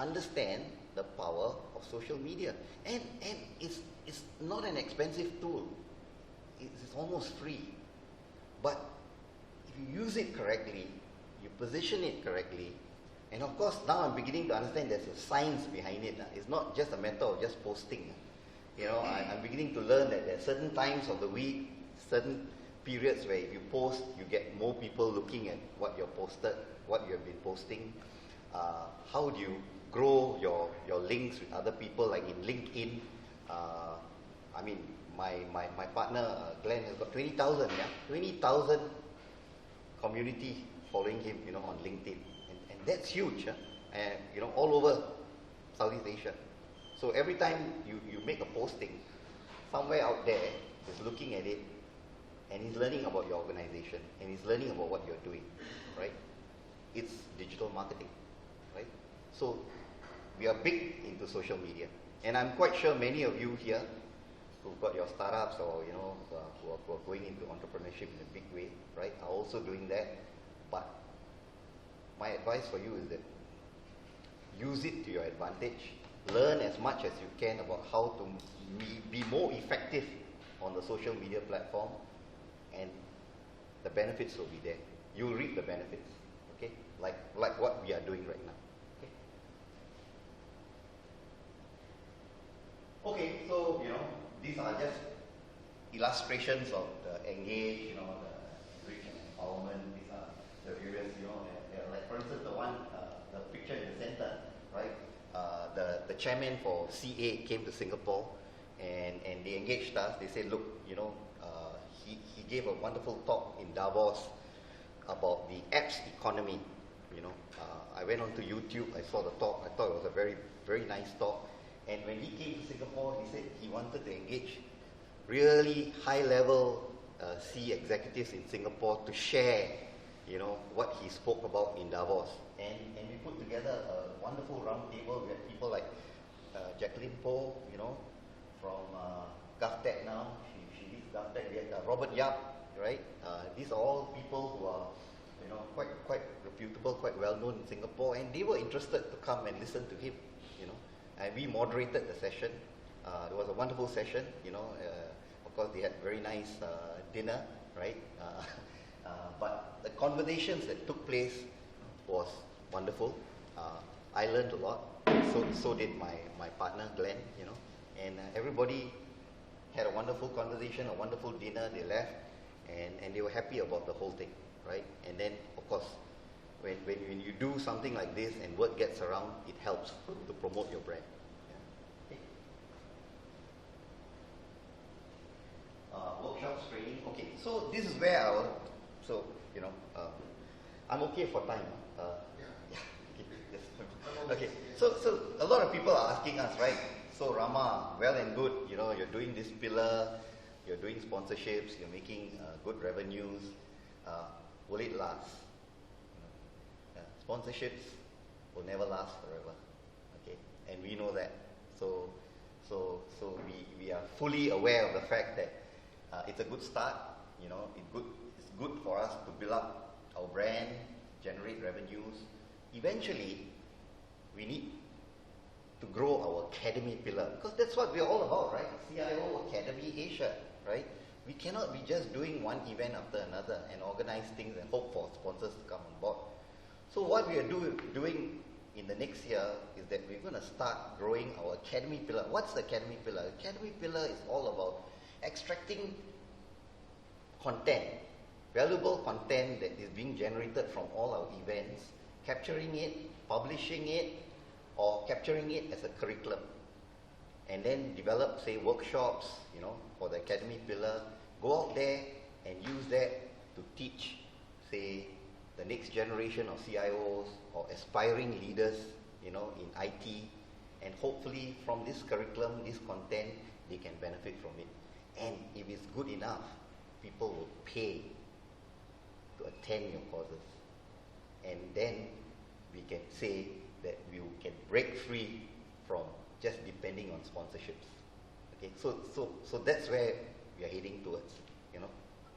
understand the power of social media. And it's not an expensive tool. It's almost free. But if you use it correctly, you position it correctly, and of course now I'm beginning to understand there's a science behind it. It's not just a matter of just posting. You know, I'm beginning to learn that there are certain times of the week, certain periods where if you post, you get more people looking at what you've posted, what you have been posting. How do you grow your links with other people, like in LinkedIn? I mean, my partner, Glenn, has got 20,000, 20,000 community following him, you know, on LinkedIn. And that's huge, you know, all over Southeast Asia. So every time you make a posting, somewhere out there is looking at it, and he's learning about your organization, and he's learning about what you're doing, right? It's digital marketing, right? So we are big into social media. And I'm quite sure many of you here who've got your startups or, you know, who are going into entrepreneurship in a big way, right, are also doing that. But my advice for you is that use it to your advantage. Learn as much as you can about how to be more effective on the social media platform, and the benefits will be there. You'll reap the benefits, okay? Like what we are doing right now. Okay, so, you know, these are just illustrations of the engage, you know, the rich and empowerment. These are the various, you know, like for instance, the one, the picture in the center, right? The chairman for CA came to Singapore, and they engaged us. They said, look, you know, he gave a wonderful talk in Davos about the apps economy. You know, I went onto YouTube, I saw the talk. I thought it was a very, very nice talk. And when he came to Singapore, he said he wanted to engage really high-level C executives in Singapore to share, you know, what he spoke about in Davos. And we put together a wonderful round table. We had people like Jacqueline Poh, you know, from GovTech now. She leads GovTech. We had Robert Yap, right? These are all people who are, you know, quite reputable, quite well-known in Singapore, and they were interested to come and listen to him, you know. And we moderated the session. It was a wonderful session, you know. Of course, they had very nice dinner, right? But the conversations that took place was wonderful. I learned a lot. So did my partner, Glenn, you know. And everybody had a wonderful conversation, a wonderful dinner. They left, and they were happy about the whole thing, right? And then, of course, when you do something like this and word gets around, it helps to promote your brand. Yeah. Okay. Workshops, training. Okay, so this is where so, you know, I'm okay for time. Yeah. Okay. So a lot of people are asking us, right? So Rama, well and good, you know, you're doing this pillar, you're doing sponsorships, you're making good revenues. Will it last? Sponsorships will never last forever, okay, and we know that. So we are fully aware of the fact that it's a good start. You know, it's good for us to build up our brand, generate revenues. Eventually, we need to grow our academy pillar, because that's what we're all about, right? CIO Academy Asia, right? We cannot be just doing one event after another and organize things and hope for sponsors to come on board. So what we are doing in the next year is that we're going to start growing our academy pillar. What's the academy pillar? Academy pillar is all about extracting content, valuable content that is being generated from all our events, capturing it, publishing it, or capturing it as a curriculum, and then develop, say, workshops, you know, for the academy pillar. Go out there and use that to teach, say, the next generation of CIOs or aspiring leaders, you know, in IT, and hopefully from this curriculum, this content, they can benefit from it. And if it's good enough, people will pay to attend your courses. And then we can say that we can break free from just depending on sponsorships. Okay, so that's where we are heading towards, you know,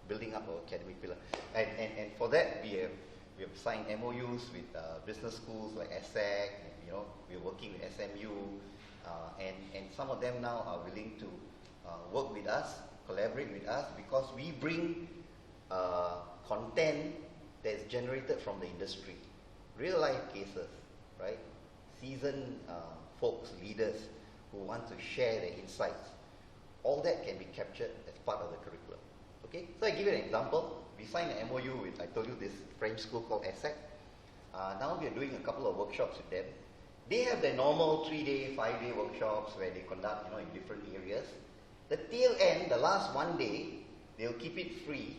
building up our academy pillar. And for that, we We have signed MOUs with business schools like ESSEC, we're working with SMU, and some of them now are willing to work with us, collaborate with us, because we bring content that is generated from the industry. Real life cases, right? Seasoned folks, leaders who want to share their insights. All that can be captured as part of the curriculum. Okay? So I give you an example. We signed an MOU with, I told you, this French school called ESSEC. Now we are doing a couple of workshops with them. They have their normal 3-day, 5-day workshops where they conduct, in different areas. The tail end, the last 1 day, they'll keep it free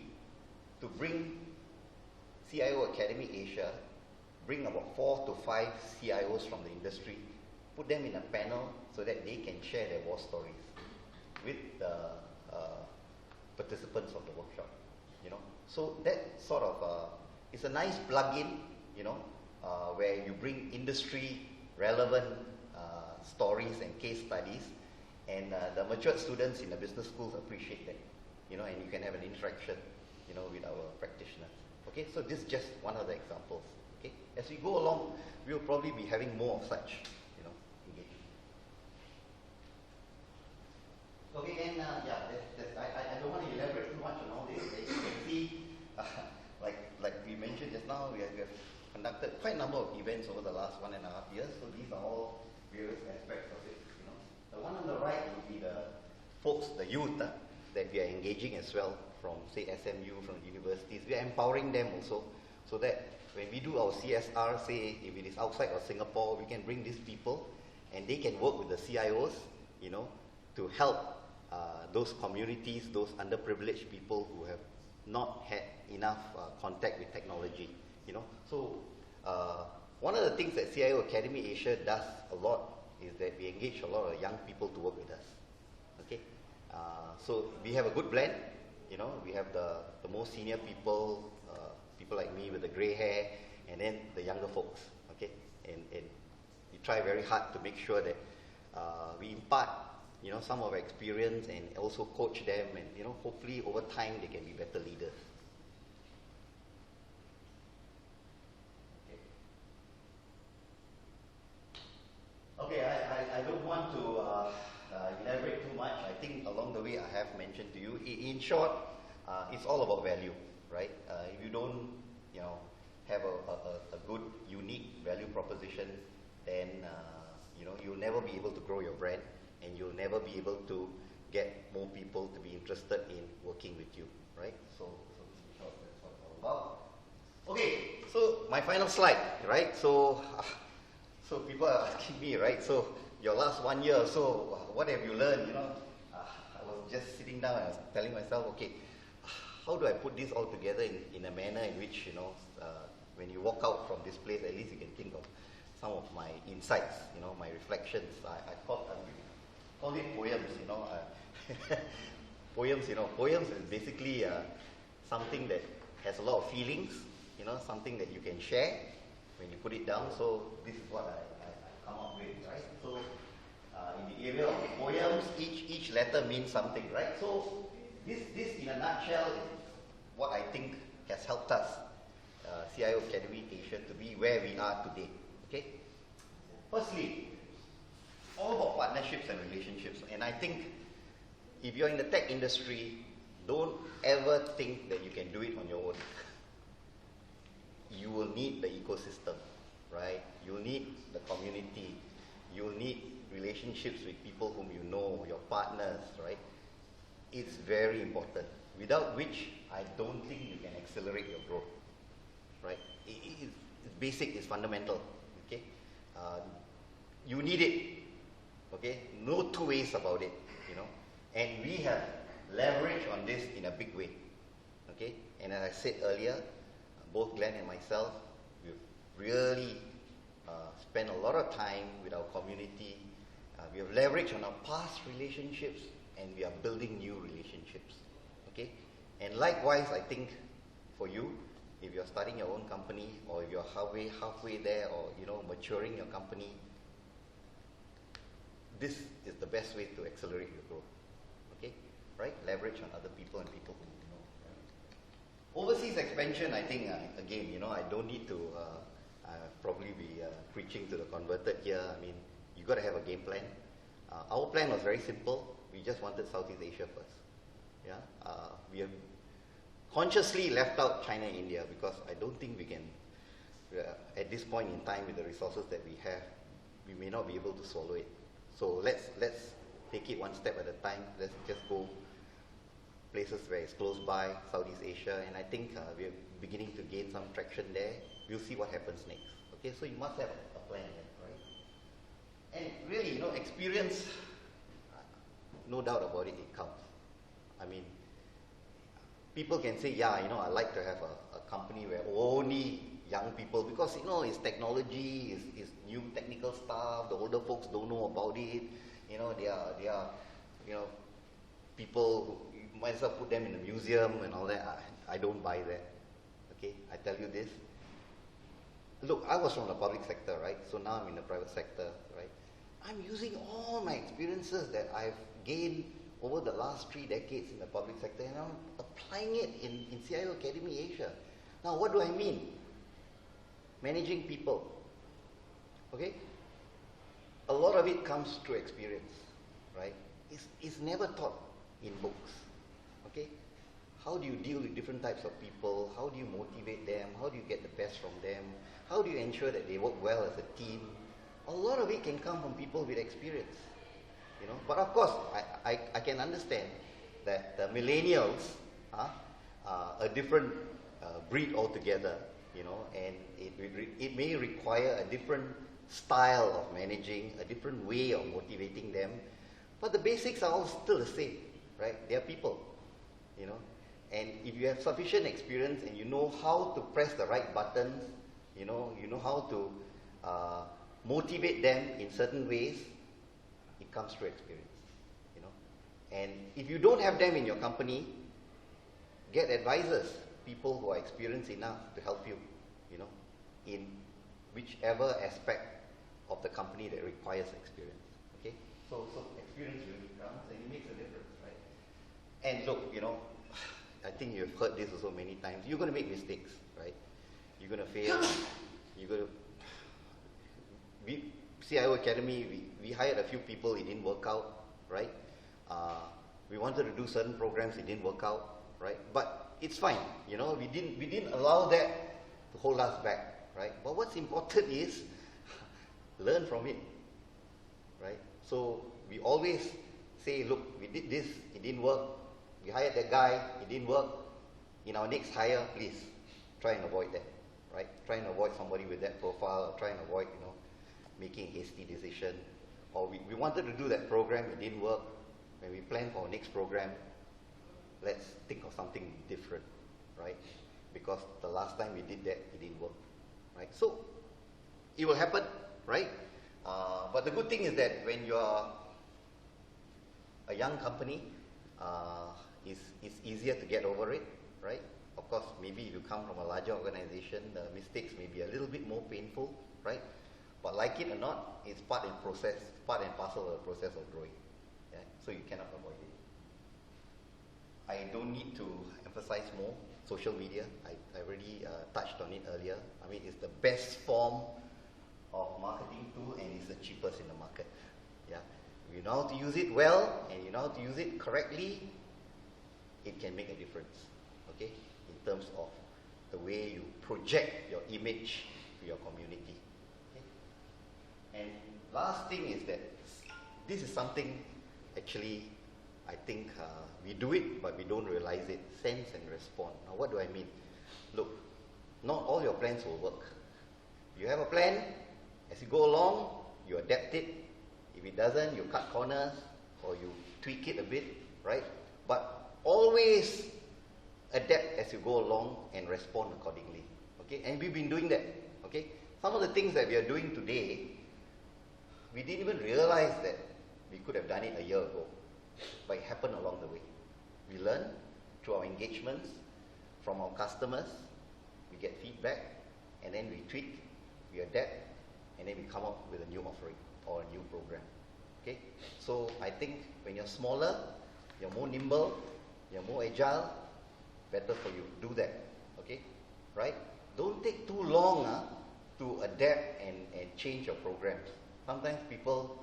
to bring CIO Academy Asia, bring about 4 to 5 CIOs from the industry, put them in a panel so that they can share their war stories with the participants of the workshop. So that sort of is a nice plug-in, where you bring industry relevant stories and case studies, and the matured students in the business schools appreciate that, and you can have an interaction, with our practitioners. Okay, so this is just one of the examples. Okay, as we go along, we will probably be having more of such, engagement. Okay, and I don't want to elaborate too much on all this. As you can see, like we mentioned just now, we have conducted quite a number of events over the last 1.5 years. So these are all various aspects of it. The one on the right will be the folks, the youth, that we are engaging as well from, say, SMU, from universities. We are empowering them also, so that when we do our CSR, say, if it is outside of Singapore, we can bring these people, and they can work with the CIOs, to help those communities, those underprivileged people who have not had enough contact with technology. So one of the things that CIO Academy Asia does a lot is that we engage a lot of young people to work with us. Okay, so we have a good blend. We have the most senior people, people like me with the grey hair, and then the younger folks. Okay, and we try very hard to make sure that we impart, some of our experience, and also coach them, and hopefully over time they can be better leaders. Okay, I don't want to elaborate too much. I think along the way I have mentioned to you. In short, it's all about value, right? If you don't, have a good, unique value proposition, then you'll never be able to grow your brand, and you'll never be able to get more people to be interested in working with you, right? So in short, that's what it's all about. Okay, so my final slide, right? So people are asking me, right? So your last 1 year or so, what have you learned? I was just sitting down and I was telling myself, okay, how do I put this all together in a manner in which, when you walk out from this place, at least you can think of some of my insights, my reflections. I call it poems, Poems is basically something that has a lot of feelings, something that you can share when you put it down. So this is what I come up with, right? So in the area of poems, each letter means something, right? So this in a nutshell is what I think has helped us, CIO Academy Asia, to be where we are today. Okay. Firstly, all about partnerships and relationships. And I think if you're in the tech industry, don't ever think that you can do it on your own. You will need the ecosystem, right? You'll need the community. You'll need relationships with people whom you know, your partners, right? It's very important. Without which, I don't think you can accelerate your growth, right? It's basic, it's fundamental, okay? You need it, okay? No two ways about it, And we have leverage on this in a big way, okay? And as I said earlier, both Glenn and myself, we've really spent a lot of time with our community. We have leverage on our past relationships, and we are building new relationships, okay? And likewise, I think for you, if you're starting your own company, or if you're halfway there, or maturing your company, this is the best way to accelerate your growth, okay? Right? Leverage on other people and people who you know. Right? Overseas expansion, I think, again, I don't need to probably be preaching to the converted here. I mean, you got to have a game plan. Our plan was very simple. We just wanted Southeast Asia first. Yeah, we have consciously left out China and India because I don't think we can, at this point in time, with the resources that we have, we may not be able to swallow it. So let's take it one step at a time. Let's just go places where it's close by, Southeast Asia, and I think we're beginning to gain some traction there. We'll see what happens next. Okay, so you must have a plan, right? And really, experience, no doubt about it, it counts. I mean, people can say, yeah, I like to have a company where only young people, because, it's technology, it's new technical stuff, the older folks don't know about it, they are people who, you might as well put them in a museum and all that. I don't buy that. Okay, I tell you this. Look, I was from the public sector, right? So now I'm in the private sector, right? I'm using all my experiences that I've gained over the last 3 decades in the public sector, and I'm applying it in CIO Academy Asia. Now, what do I mean? Managing people. Okay? A lot of it comes through experience, right? It's never taught in books. Okay? How do you deal with different types of people? How do you motivate them? How do you get the best from them? How do you ensure that they work well as a team? A lot of it can come from people with experience. But of course, I can understand that the millennials are a different breed altogether, and it may require a different style of managing, a different way of motivating them, but the basics are all still the same, right? They are people, and if you have sufficient experience and you know how to press the right buttons, you know how to motivate them in certain ways, it comes through experience, And if you don't have them in your company, get advisors, people who are experienced enough to help you, in whichever aspect of the company that requires experience. Okay? So experience really counts and it makes a difference, right? And look, I think you've heard this also many times. You're going to make mistakes, right? You're going to fail. You're going to... CIO Academy, we hired a few people, it didn't work out, right? We wanted to do certain programs, it didn't work out, right? But it's fine, we didn't allow that to hold us back, right? But what's important is learn from it, right? So we always say, look, we did this, it didn't work. We hired that guy, it didn't work. In our next hire, please try and avoid that, right? Try and avoid somebody with that profile, or try and avoid, making a hasty decision. Or we wanted to do that program, it didn't work. When we plan for our next program, let's think of something different, right? Because the last time we did that, it didn't work, right? So, it will happen, right? But the good thing is that when you are a young company, it's easier to get over it, right? Of course, maybe if you come from a larger organization, the mistakes may be a little bit more painful, right? But like it or not, it's part and parcel of the process of growing. Yeah? So you cannot avoid it. I don't need to emphasize more social media. I already touched on it earlier. I mean, it's the best form of marketing tool and it's the cheapest in the market. Yeah? If you know how to use it well and you know how to use it correctly, it can make a difference. Okay? In terms of the way you project your image to your community. And last thing is that this is something actually I think we do it but we don't realize it. Sense and respond. Now what do I mean? Look, not all your plans will work. You have a plan, as you go along, you adapt it. If it doesn't, you cut corners or you tweak it a bit, right? But always adapt as you go along and respond accordingly. Okay? And we've been doing that. Okay? Some of the things that we are doing today, we didn't even realize that we could have done it a year ago, but it happened along the way. We learn through our engagements from our customers, we get feedback, and then we tweak, we adapt, and then we come up with a new offering or a new program. Okay? So I think when you're smaller, you're more nimble, you're more agile, better for you. Do that. right? Don't take too long to adapt and change your programs. Sometimes people,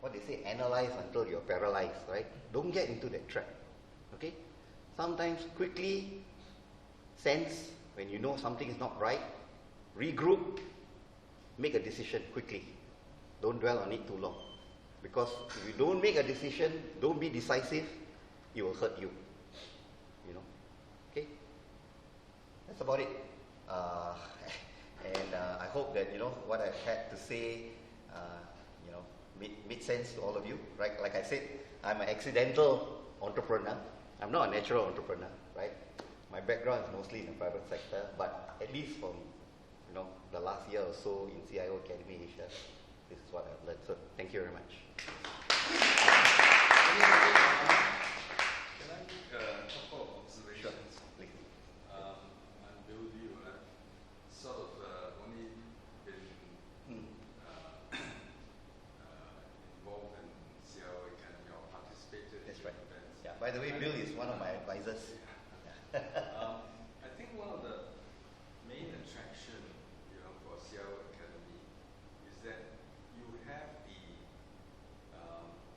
what they say, analyze until you're paralyzed, right? Don't get into that trap, okay? Sometimes quickly sense when you know something is not right, regroup, make a decision quickly. Don't dwell on it too long. Because if you don't make a decision, don't be decisive, it will hurt you. You know? Okay? That's about it. And I hope that, you know, what I've had to say, you know, made sense to all of you. Right? Like I said, I'm an accidental entrepreneur. I'm not a natural entrepreneur, right? My background is mostly in the private sector, but at least from, you know, the last year or so in CIO Academy Asia, this is what I've learned. So thank you very much. Can I make a couple of observations? Sure, please. I'm Bill Liu. I've sort of only been involved in CIO Academy or participated That's in right. events. Yeah. By the way, Bill is one of my advisors. I think one of the main attraction, you know, for CIO Academy is that you have the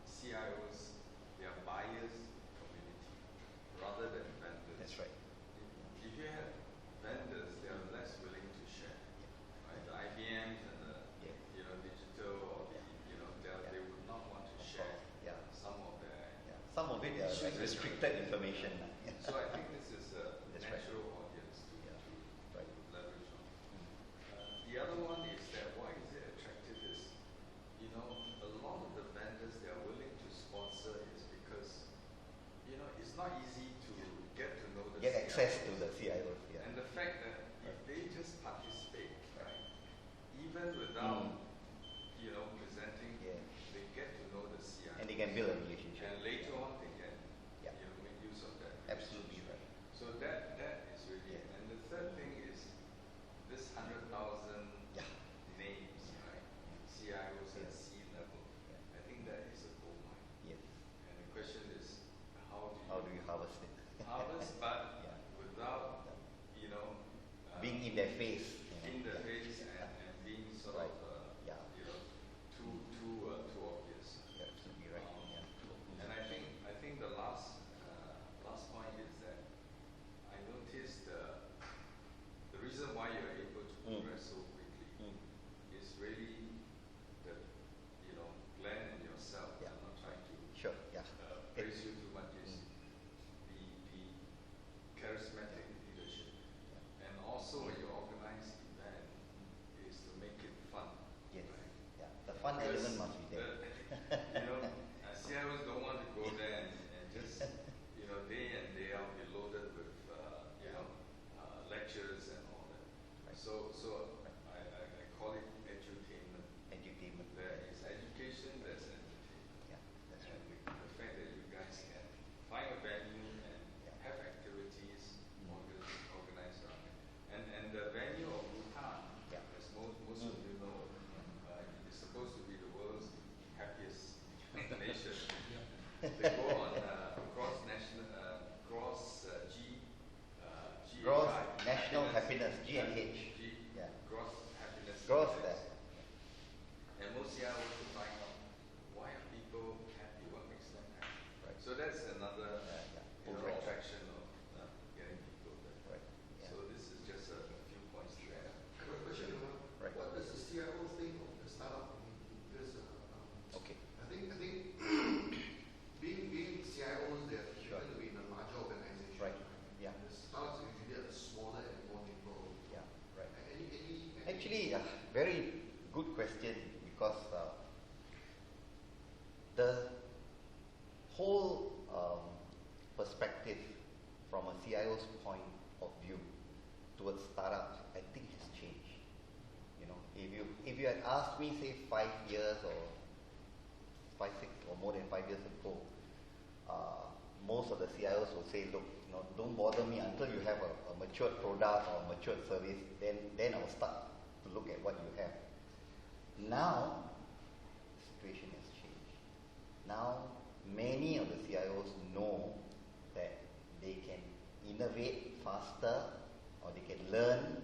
CIOs, they are buyers community rather than vendors. That's right. If you have vendors, they are less willing to share. Right? The IBMs and the you know, digital or the, you know, they would not want to share some of their some of it is restricted information. So I think this is a That's natural right. audience to Right. leverage on. The other one is that why is it attractive is, you know, a lot of the vendors they are willing to sponsor is because, you know, it's not easy to get to know the Get access CIOs. to the CIOs. Yeah. And the fact that if they just participate, right, even without, you know, presenting, they get to know the CIO. And they can build a relationship. And later on they can, Yeah. you know, make use of that. Absolutely right. So that is really, and the third thing is this 100,000 names, right? CIOs at C level. I think that is a gold mine. Yes. And the question is, how How do do you you harvest it? harvest, but without, you know, being in their face. in the face and being sort Right. of, you know, too obvious. You're absolutely right. And I think the last point is that I noticed the reason why you're able to progress so quickly is really that, you know, Glenn and yourself. I'm not trying to Sure. praise you too much. Is the charismatic leadership, and also when you organize event, is to make it fun. Yes. Right? Yeah. The fun element must be there. You know, CIOs don't want to go there and just, you know, day in, day out be loaded with, you know, lectures and all that. Right. So I call it edutainment. Edutainment. There is education, there's entertainment. Yeah. That's And right. the fact that you guys can find a venue and have activities organized around it. And the venue of Bhutan, as most of you know, is supposed to be the world's happiest nation. They go on gross national happiness, G&H. Gross happiness. Gross Index. that. And most CIOs want to find out why are people happy, what makes them happy. Right. So that's another you know, Right. attraction of getting people there. Right. Yeah. So this is just a few points to add. I have a question. Right. What does the CIO think of the startup community? Because Okay. I think being CIOs, they're going to be in a larger organization. Right. Yeah. The startups usually are smaller and more nimble. Yeah. Right. Any Actually, very good question, because the whole perspective from a CIO's point of view towards startups, I think has changed. You know, if you had asked me, say 5 years or 5, 6 or more than 5 years ago, most of the CIOs will say, look, you know, don't bother me until you have a matured product or a matured service, then I'll start to look at what you have. Now, the situation has changed. Now, many of the CIOs know that they can innovate faster or they can learn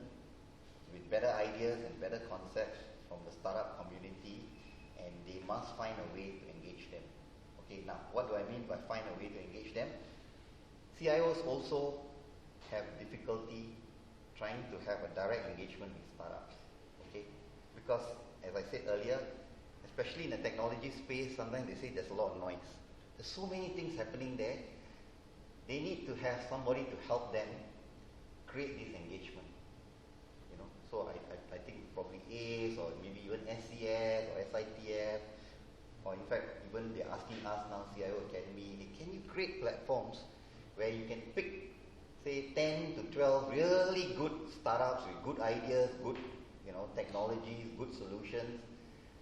with better ideas and better concepts from the startup community, and they must find a way to engage them. Okay, now what do I mean by find a way to engage them? CIOs also have difficulty trying to have a direct engagement with startups. Okay, because as I said earlier, especially in the technology space, sometimes they say there's a lot of noise. There's so many things happening there. They need to have somebody to help them create this engagement. You know, so I think probably ACE or maybe even SCS or SITF, or in fact even they're asking us now, CIO Academy, can you create platforms where you can pick, say, 10 to 12 really good startups with good ideas, good, you know, technologies, good solutions,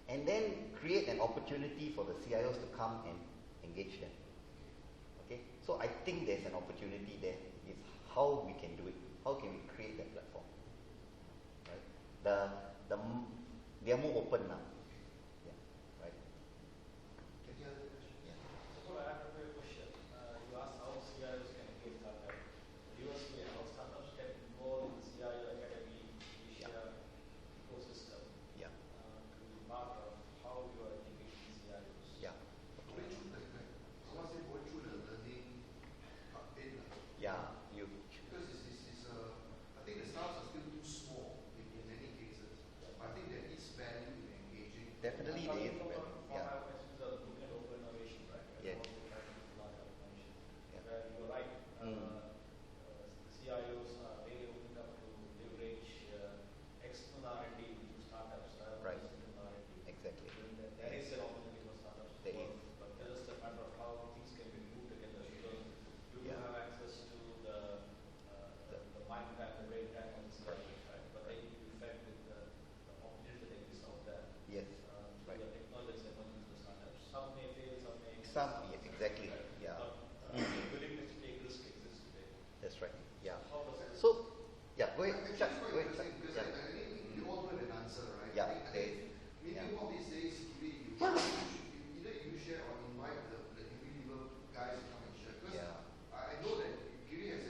and then create an opportunity for the CIOs to come and engage them. Okay, so I think there's an opportunity there. It's how we can do it. How can we create that platform? Right? They are more open now. Yeah. Right. Any other questions? Yeah. So I have a question. You asked how CIOs can engage startups. Reversely, how startups get involved in the CIO Academy Asia ecosystem Yeah. to be part of how you are educating CIOs. Yeah. Going through someone said going through the learning in, Yeah. You. because I think the startups are still too small in many cases. But I think there is value in engaging. Definitely there is. Yeah. My questions are looking at open innovation, right? Yeah. Also trying to large automation. Yeah. Where you're right. Mm. CIOs are really opening up to leverage external R&D into startups rather Right. than internal R&D. Exactly. There is an opportunity for startups to There work, is. but it's just a matter of how things can be moved together because you Yeah. do have access to the mind time, the brain time of the CIOs, right? But they need to be fed with the opportunity that exists out there. Yes. Through Right. the technologies that emerging to the startups. Some may fail, some may Some, yes, exactly. right? Yeah. But willingness to take risk exists today. That's right. Yeah. How does it So, yeah, go ahead. Actually, Chuck, it's go quite ahead, Chuck. interesting because Yeah. I think you all heard an answer, right? Yeah, I think maybe yeah. one of these days, either you share or invite the Unilever guys to come and share. Because Yeah. I know that Giri has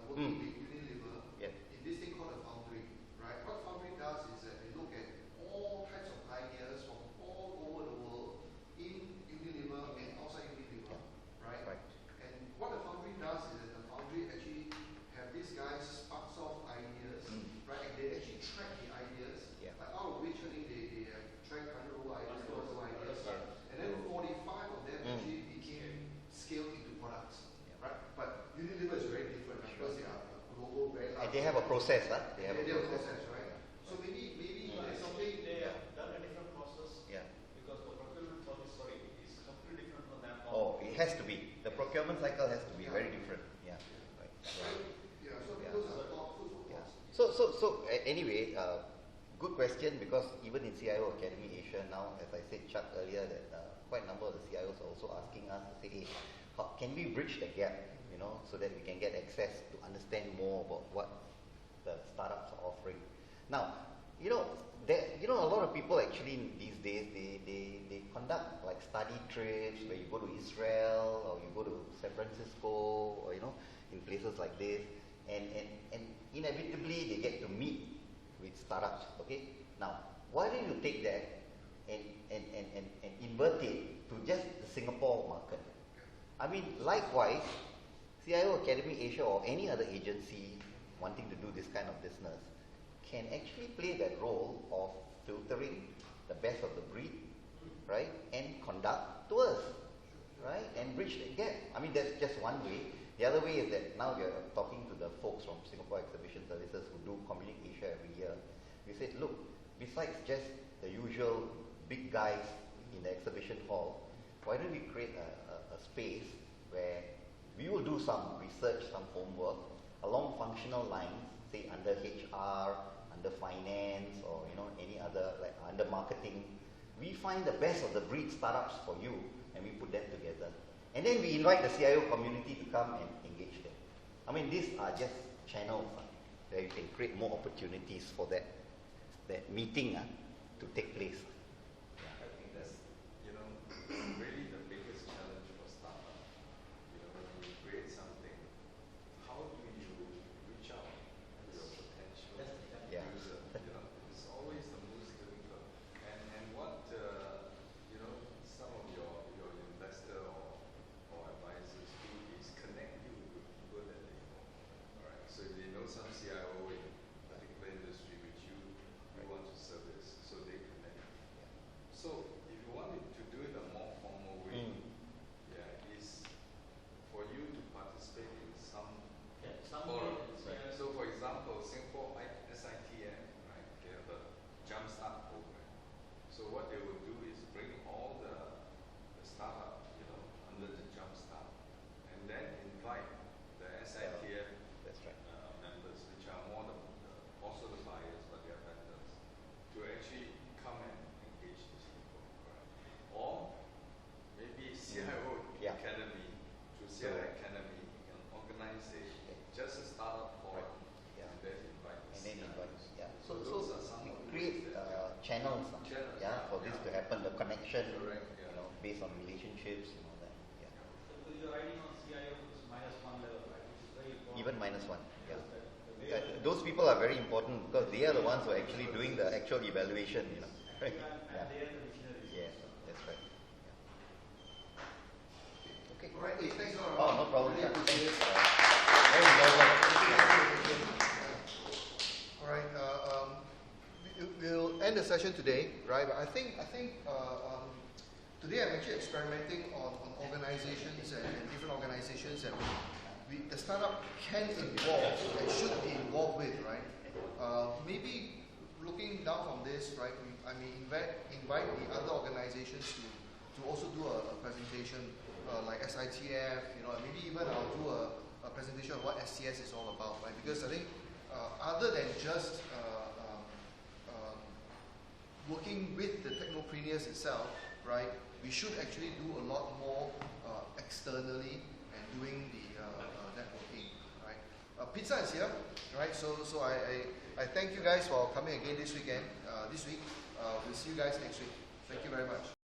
working Mm. with Unilever Yeah. in this thing called a foundry, right? What foundry does is that they look at all types of ideas from all over the world in Unilever and outside Unilever, right? Right. And what the foundry does is that the foundry actually have these guys sparks off ideas, right? And they actually track the ideas, Yeah. like out of which I think they have tracked 100 over ideas, 200 over ideas, Yeah. and then 45 of them Mm. actually became scaled into products, Yeah. right? But Unilever is very different, right? Because they are a global, very large. And they have a process, huh? They have a They have a process. process, right? So maybe But there's I something. think they have done a different process Yeah. because the procurement process, is completely different from that. Oh, it has to be. The procurement cycle has to be very different. Yeah. Right. Yeah, so Yeah. those are food for Yeah. thoughts. So anyway, good question, because even in CIO Academy Asia now, as I said, Chuck, earlier, that quite a number of the CIOs are also asking us to say, hey, how can we bridge the gap, you know, so that we can get access to understand more about what the startups are offering. Now, a lot of people actually these days, they conduct like study trips where you go to Israel or you go to San Francisco or, in places like this, and inevitably they get to meet with startups. Okay, now why don't you take that and invert it to just the Singapore market? I mean, likewise, CIO Academy Asia or any other agency wanting to do this kind of business can actually play that role of filtering the best of the breed, right, and conduct tours, right, and bridge the gap. I mean, that's just one way. The other way is that now we are talking to the folks from Singapore Exhibition Services who do Community Asia every year. We said, look, besides just the usual big guys in the exhibition hall, why don't we create a space where we will do some research, some homework along functional lines, say under HR, under finance, or any other, like under marketing. We find the best of the breed startups for you, and we put them together. And then we invite the CIO community to come and engage them. I mean, these are just channels where you can create more opportunities for that meeting to take place. I think that's, really the biggest challenge for startup. When you create something, how do you reach out to your potential So what they would do is bring all the startup, under the Jumpstart, and then invite the SITF That's right. members, which are more also the buyers, but they are vendors, to actually come and engage these people. Right? Or maybe CIO Yeah. Academy, through So- CIO Academy, you can organize just a startup forum, Right. Yeah. and then invite the And then CIOs. invite, yeah. So those are some we of the create ways that, channels, Channels, yeah, for this to happen, the connection, Correct, yeah. based on relationships and all that. Yeah. So you're writing on CIO -1 level, right? Which is very important. Even -1. Yeah. Because the way Those people are very important because they are the ones who are actually doing the actual evaluation. Right? and Yeah. they are the visionaries. Yeah, that's right. Yeah. Okay. All right, hey, thanks a lot. Oh, no problem. Really Thanks. appreciate it. Very enjoyable. All right, we'll end the session today, right? But I think today I'm actually experimenting on organizations and different organizations that the startup can involve and should be involved with, right? Maybe looking down from this, right? I may invite the other organizations to also do a presentation like SITF, and maybe even I'll do a presentation of what SCS is all about, right? Because I think other than just working with the technopreneurs itself, right? We should actually do a lot more externally and doing the networking, right? Pizza is here, right? So I thank you guys for coming again this weekend. This week, we'll see you guys next week. Thank you very much.